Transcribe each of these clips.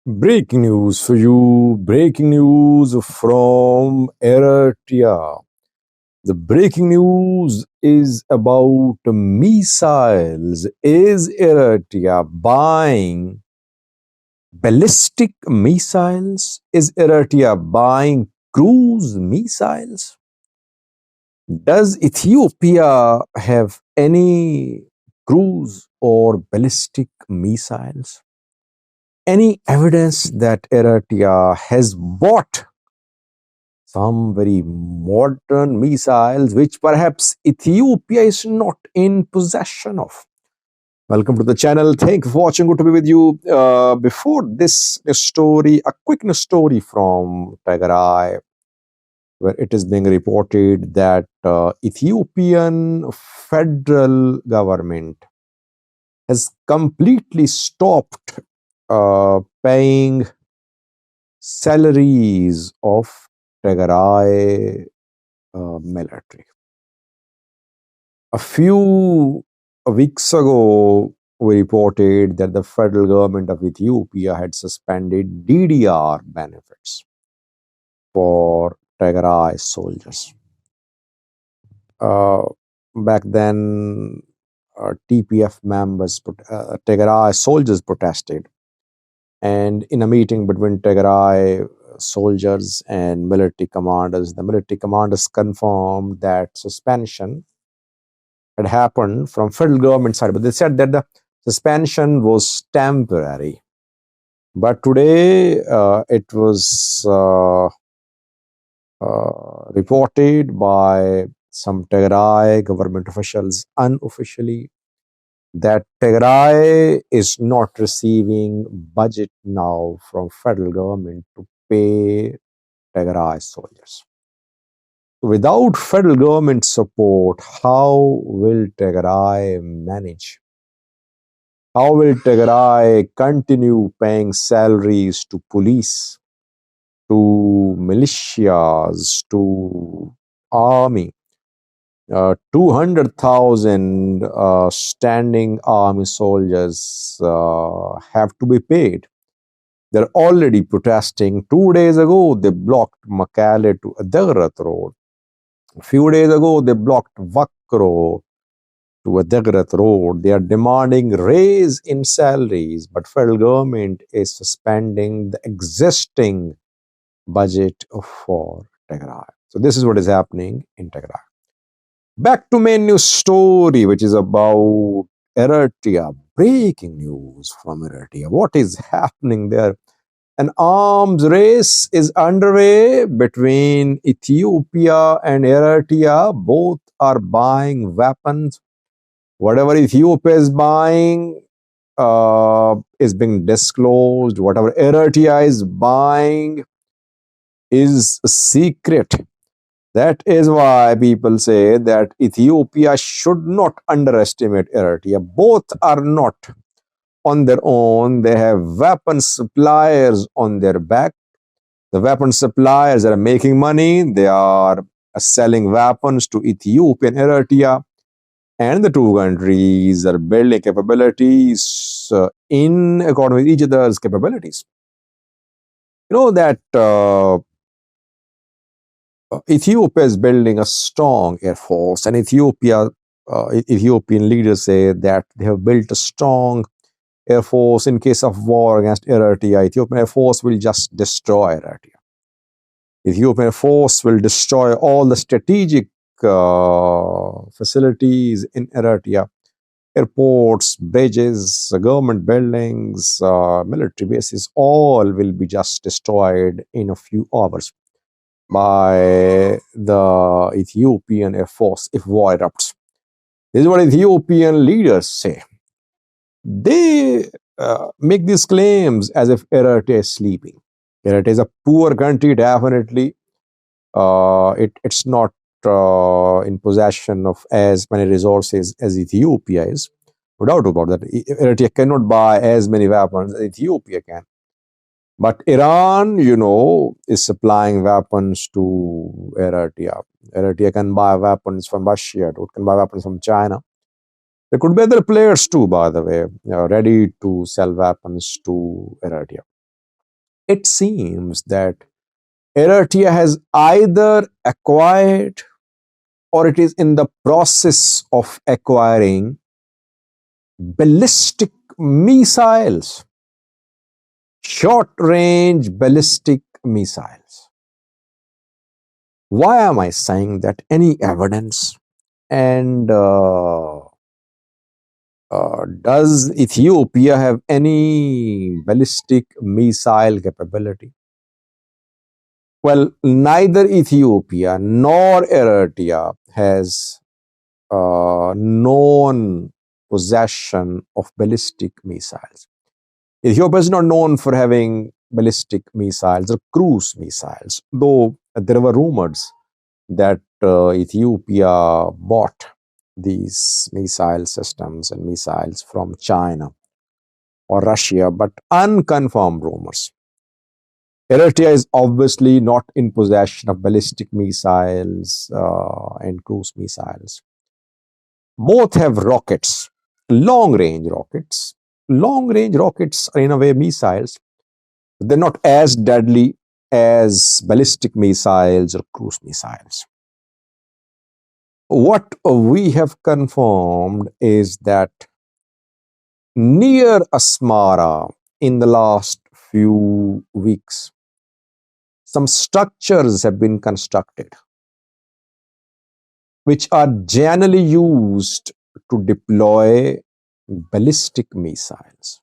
Breaking news for you. Breaking news from Eritrea. The breaking news is about missiles. Is Eritrea buying ballistic missiles? Is Eritrea buying cruise missiles? Does Ethiopia have any cruise or ballistic missiles? Any evidence that Eritrea has bought some very modern missiles which perhaps Ethiopia is not in possession of? Welcome to the channel. Thank you for watching. Good to be with you. Before this story, a quick story from Tigray, where it is being reported that Ethiopian federal government has completely stopped paying salaries of Tigray military. A few weeks ago, we reported that the federal government of Ethiopia had suspended DDR benefits for Tigray soldiers. Back then, TPF members, Tigray soldiers protested. And in a meeting between Tigray soldiers and military commanders, the military commanders confirmed that suspension had happened from federal government side, but they said that the suspension was temporary. But today it was reported by some Tigray government officials unofficially that Tigray is not receiving budget now from federal government to pay Tigray soldiers. Without federal government support, how will Tigray manage? How will Tigray continue paying salaries to police, to militias, to army? 200,000 standing army soldiers have to be paid. They're already protesting. 2 days ago, they blocked Makale to Adagrat Road. A few days ago, they blocked Vakro to Adagrat Road. They are demanding raise in salaries, but federal government is suspending the existing budget for Tigray. So this is what is happening in Tigray. Back to main news story, which is about Eritrea. Breaking news from Eritrea. What is happening there? An arms race is underway between Ethiopia and Eritrea. Both are buying weapons. Whatever Ethiopia is buying is being disclosed. Whatever Eritrea is buying is secret. That is why people say that Ethiopia should not underestimate Eritrea. Both are not on their own. They have weapon suppliers on their back. The weapon suppliers are making money. They are selling weapons to Ethiopia and Eritrea. And the two countries are building capabilities in accordance with each other's capabilities. You know that Ethiopia is building a strong air force, and Ethiopian leaders say that they have built a strong air force in case of war against Eritrea. Ethiopian air force will just destroy Eritrea. Ethiopian air force will destroy all the strategic facilities in Eritrea, airports, bridges, government buildings, military bases, all will be just destroyed in a few hours by the Ethiopian Air Force if war erupts. This is what Ethiopian leaders say. They make these claims as if Eritrea is sleeping. Eritrea is a poor country, definitely. It's not in possession of as many resources as Ethiopia is. No doubt about that. Eritrea cannot buy as many weapons as Ethiopia can. But Iran, is supplying weapons to Eritrea. Eritrea can buy weapons from Russia. It can buy weapons from China. There could be other players too, by the way, ready to sell weapons to Eritrea. It seems that Eritrea has either acquired or it is in the process of acquiring ballistic missiles, short range ballistic missiles. Why am I saying that? Any evidence? And does Ethiopia have any ballistic missile capability? Well, neither Ethiopia nor Eritrea has known possession of ballistic missiles. Ethiopia is not known for having ballistic missiles or cruise missiles, though there were rumors that Ethiopia bought these missile systems and missiles from China or Russia, but unconfirmed rumors. Eritrea is obviously not in possession of ballistic missiles and cruise missiles. Both have rockets, long range rockets. Long range rockets are in a way missiles. They're not as deadly as ballistic missiles or cruise missiles. What we have confirmed is that near Asmara in the last few weeks, some structures have been constructed which are generally used to deploy ballistic missiles.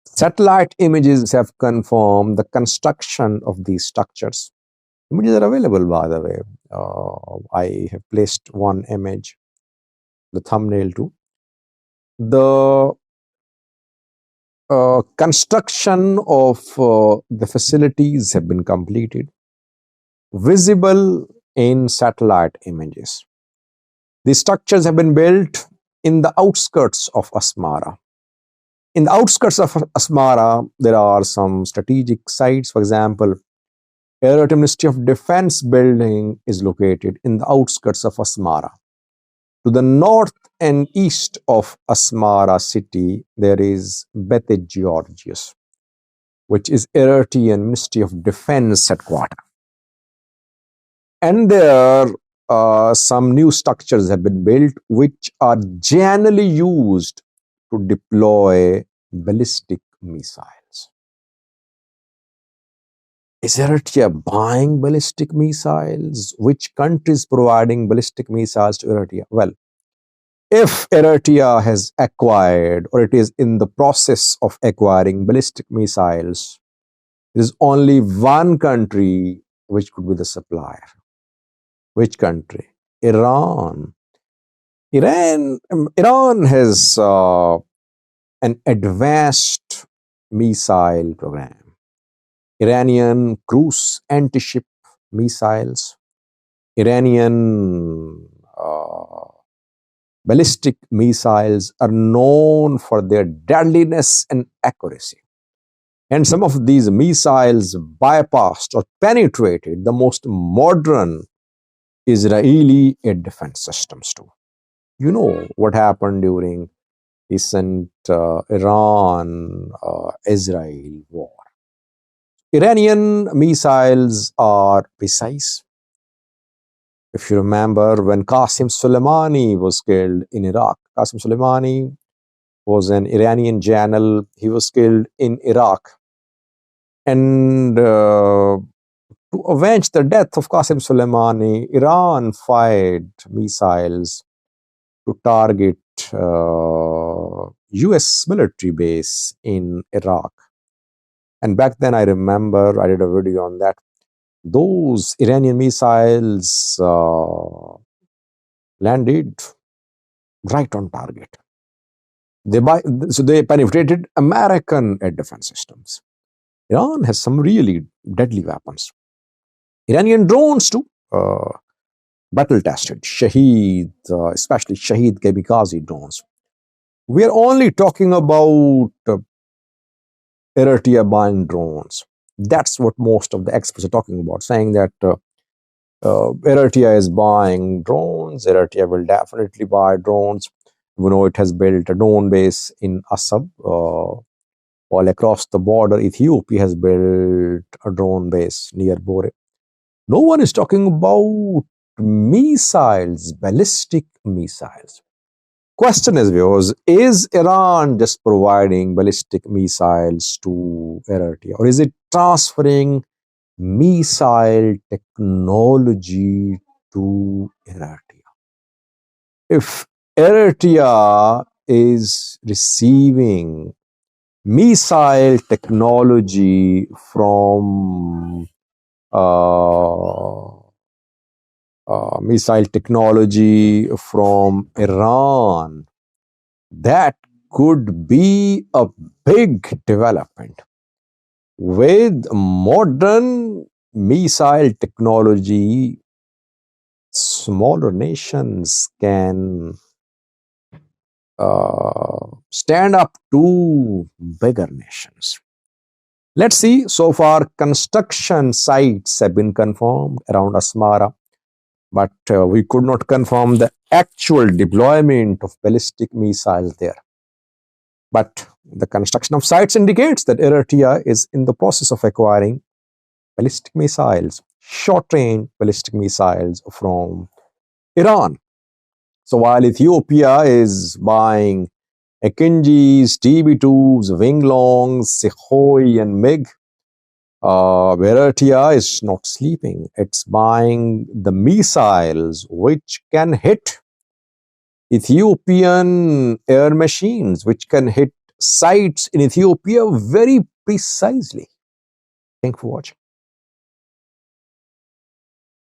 Satellite images have confirmed the construction of these structures. Images are available, by the way. I have placed one image, the thumbnail too. The construction of the facilities have been completed, visible in satellite images. The structures have been built in the outskirts of Asmara. In the outskirts of Asmara, there are some strategic sites. For example, Eritrea Ministry of Defense building is located in the outskirts of Asmara. To the north and east of Asmara city, there is Beth Georgius, which is Eritrean Ministry of Defense headquarters. And there some new structures have been built which are generally used to deploy ballistic missiles. Is Eritrea buying ballistic missiles? Which country is providing ballistic missiles to Eritrea? Well, if Eritrea has acquired or it is in the process of acquiring ballistic missiles, there is only one country which could be the supplier. Which country? Iran. Iran has an advanced missile program. Iranian cruise anti-ship missiles, Iranian ballistic missiles are known for their deadliness and accuracy. And some of these missiles bypassed or penetrated the most modern Israeli air defense systems too. You know what happened during recent Iran-Israel war. Iranian missiles are precise. If you remember, when Qasem Soleimani was killed in Iraq, Qasem Soleimani was an Iranian general. He was killed in Iraq. And to avenge the death of Qasem Soleimani, Iran fired missiles to target US military base in Iraq. And back then, I remember I did a video on that. Those Iranian missiles landed right on target. So they penetrated American air defense systems. Iran has some really deadly weapons. Iranian drones too, battle tested, Shaheed, especially Shaheed kamikaze drones. We are only talking about Eritrea buying drones. That's what most of the experts are talking about, saying that Eritrea is buying drones. Eritrea will definitely buy drones. We know it has built a drone base in Assab, while across the border, Ethiopia has built a drone base near Bore. No one is talking about missiles, ballistic missiles. Question is, viewers, is Iran just providing ballistic missiles to Eritrea, or is it transferring missile technology to Eritrea? If Eritrea is receiving missile technology from Iran, that could be a big development. With modern missile technology, smaller nations can stand up to bigger nations. Let's see. So far, construction sites have been confirmed around Asmara, but we could not confirm the actual deployment of ballistic missiles there. But the construction of sites indicates that Eritrea is in the process of acquiring ballistic missiles, short-range ballistic missiles from Iran. So while Ethiopia is buying Akinjis, TB2s, Winglongs, Sukhoi, and MiG, Eritrea is not sleeping. It's buying the missiles which can hit Ethiopian air machines, which can hit sites in Ethiopia very precisely. Thank you for watching.